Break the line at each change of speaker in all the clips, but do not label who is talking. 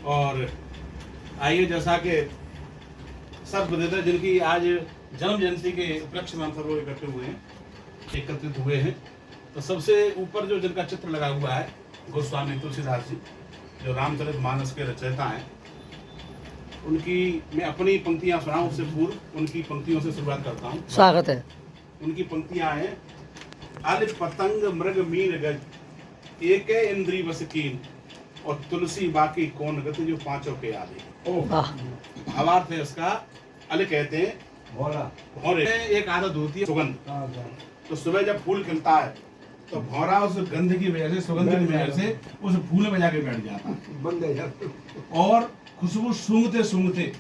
और आइए, जैसा कि सब ब्रदर जिनकी आज जन्म जयंती के उपलक्ष्य में हम सब लोग एकत्रित हुए हैं, तो सबसे ऊपर जो जिनका चित्र लगा हुआ है गोस्वामी तुलसीदास जी, जो रामचरितमानस के रचयिता हैं, उनकी मैं अपनी पंक्तियां सुनाऊं उससे पूर्व उनकी पंक्तियों से शुरुआत करता हूं।
स्वागत है।
उनकी पंक्तियां हैं, अल पतंग मृग मीन गज एक इंद्री बस कीन, और तुलसी बाकी कौन गत जो पांचों के आदि। भावार्थ है इसका, अल कहते हैं भौरे। एक आदत होती है सुगंध, तो सुबह जब फूल खिलता है तो भौरा उस गंध की वजह से, सुगंध की वजह से उस फूल में जाके बैठ जाता है और खुशबू सूंघते सूंघते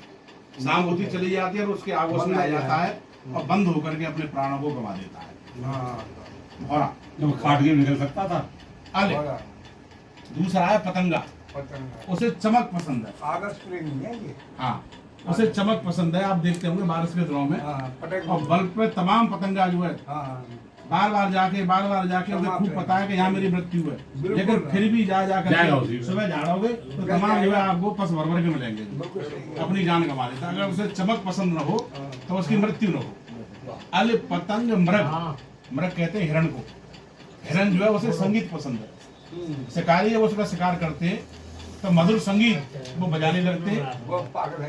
शाम होती चली जाती है और उसके आगोश में आ जाता है और बंद होकर के अपने प्राणों को गंवा देता है। भौरा
जब काट के निकल सकता था।
अले दूसरा है पतंगा, उसे चमक पसंद है।
आगस्ट प्रेमी है ये।
हाँ, उसे चमक पसंद है। आप देखते होंगे बारिश के दिनों में और बल्ब पे तमाम पतंगा जो है बार बार जाके उसे खूब पता है कि यहाँ मेरी मृत्यु है, लेकिन फिर भी जाकर सुबह झाड़ोगे तो तमाम जो है आपको पस भर के मिलेंगे, अपनी जान गंवा देता। अगर उसे चमक पसंद न हो तो उसकी मृत्यु न हो। अल पतंग मृग, मृग कहते हैं हिरण को। हिरण जो है उसे संगीत पसंद है। शिकारी जब उसका शिकार करते हैं तो मधुर संगीत वो बजाने लगते हैं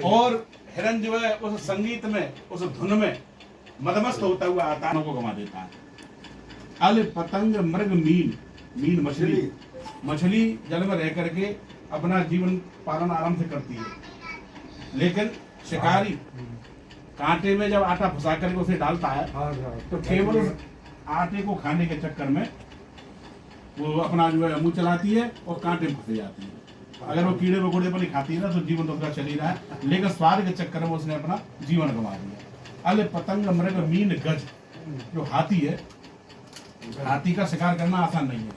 और हिरण जो है उस संगीत में, उस धुन में मदमस्त होता हुआ आता है, को गंवा देता है। अल पतंग मृग मीन, मीन मछली, मछली जल में रह करके अपना जीवन पालन आराम से करती है, लेकिन शिकारी कांटे में जब आटा फंसा करके उसे डालता है तो केवल उस आटे को खाने के चक्कर में वो अपना जो है मुंह चलाती है और कांटे में फंस जाती है। अगर वो कीड़े मकोड़े पर नहीं खाती है ना तो जीवन तो उसका चल ही रहा है, लेकिन स्वाद के चक्कर में उसने अपना जीवन गंवा दिया। अल पतंग मृग मीन गज, जो हाथी है, हाथी का शिकार करना आसान नहीं है।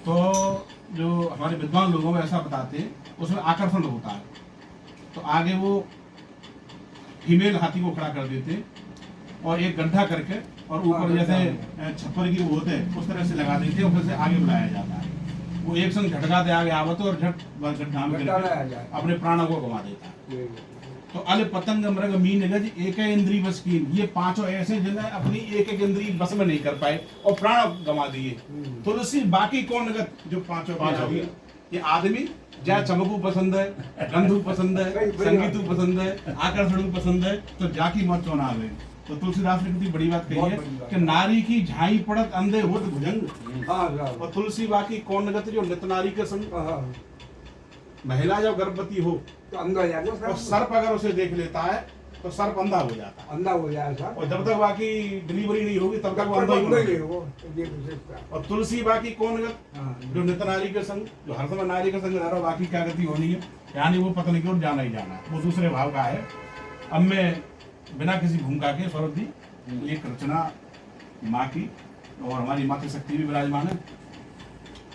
तो जो हमारे विद्वान लोगों में ऐसा बताते हैं, उसमें आकर्षण होता है, तो आगे वो फीमेल हाथी को खड़ा कर देते और एक गड्ढा करके और ऊपर जैसे छप्पर की वो होते हैं उस तरह से लगा देते हैं, ऊपर से आगे बुलाया जाता है। वो एक संग झटका दे आगे आवत और झट गड्ढा में अपने प्राणों को गंवा देता है। तो अल पतंग मृग मीन गज एक इंद्री बस कीन, ये पांचों ऐसे जिन्हें अपनी एक एक इंद्री बस में नहीं कर पाए और प्राण गंवा दिए। तुलसी बाकी कौन गत जो पांचों ये आदमी जहाँ चमकू पसंद है, गंधू पसंद है, संगीतू पसंद है, आकर्षण पसंद है, तो जाकी मत चौना आवे। तो तुलसीदास ने कितनी बड़ी बात कही है कि नारी की झाई पड़त अंधे होत भुजंग, और तुलसी बाकी कौन गत जो नित नारी के संग। महिला जब गर्भवती हो
तो अंधा हो जाएगा
और सर्प अगर उसे देख लेता है तो सर्प अंधा हो जाता है,
अंधा हो जाएगा।
और जब तक बाकी डिलीवरी नहीं होगी तब तक वो अंधा ही होगा। और तुलसी बाकी कौन गत जो नित नारी के संग, जो हर समय नारी के संग रह रहा, बाकी क्या गति होनी है, यानी वो पत्नी की ओर जाना ही जाना है। वो दूसरे भाव का है। अब मैं बिना किसी भूमिका के सौरभ जी एक रचना माँ की, और हमारी मातृ शक्ति भी विराजमान है,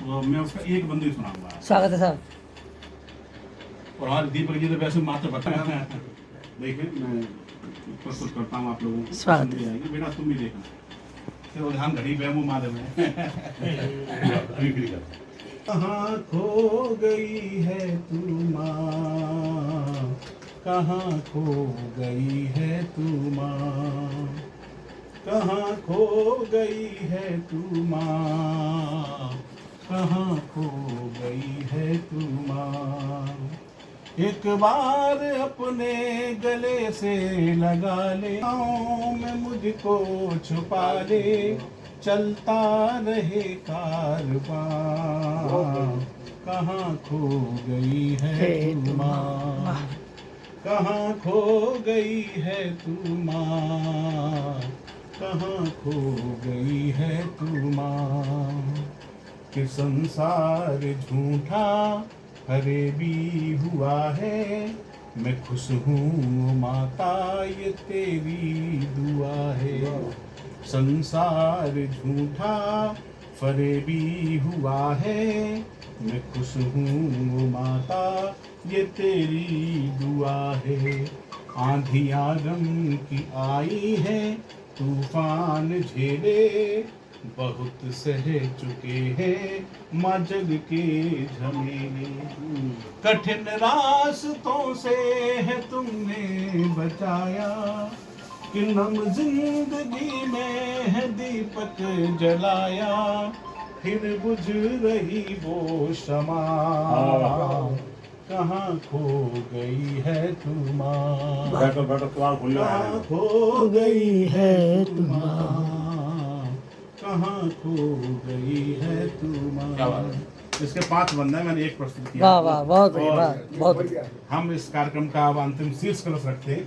तो मैं उसका एक बंदी सुनाऊंगा।
स्वागत है साहब।
और हमारे दीपक जी तो वैसे मात्र बताया, देखिए मैं प्रस्तुत करता हूँ आप लोगों को,
स्वागत
समझ आएगी। बेटा तुम भी देखना, फिर ध्यान घड़ी पे मुँह मारे में। कहाँ खो गई है तू माँ, कहाँ खो गई है तू माँ, कहाँ खो गई है तू माँ, कहाँ खो गई है तू माँ। एक बार अपने गले से लगा ले, में मुझको छुपा ले, चलता रहे कारवां, कहाँ खो गई है तू माँ, कहाँ खो गई है तू माँ, कहाँ खो गई है तू माँ। कि संसार झूठा फरेबी हुआ है, मैं खुश हूँ माता ये तेरी दुआ है। संसार झूठा फरेबी हुआ है, मैं खुश हूँ माता ये तेरी दुआ है। आंधियाँ गम की आई है, तूफान झेले, बहुत सह चुके हैं माँ जग के झमेले, कठिन रास्तों से है तुमने बचाया, कि हम जिंदगी में है दीपक जलाया, फिर बुझ रही वो शमा, कहाँ खो गई है तू माँ,
बैठो बैठो तुम्हारा खुल
कहाँ खो गई है तू माँ, कहाँ खो गई है तू माँ।
क्या बात है?
इसके 5 बंद है, मैंने एक प्रस्तुत किया।
वाह वाह बहुत बढ़िया,
और
वाह, बहुत
बढ़िया।
हम इस कार्यक्रम का अब अंतिम शीर्ष कलश रखते हैं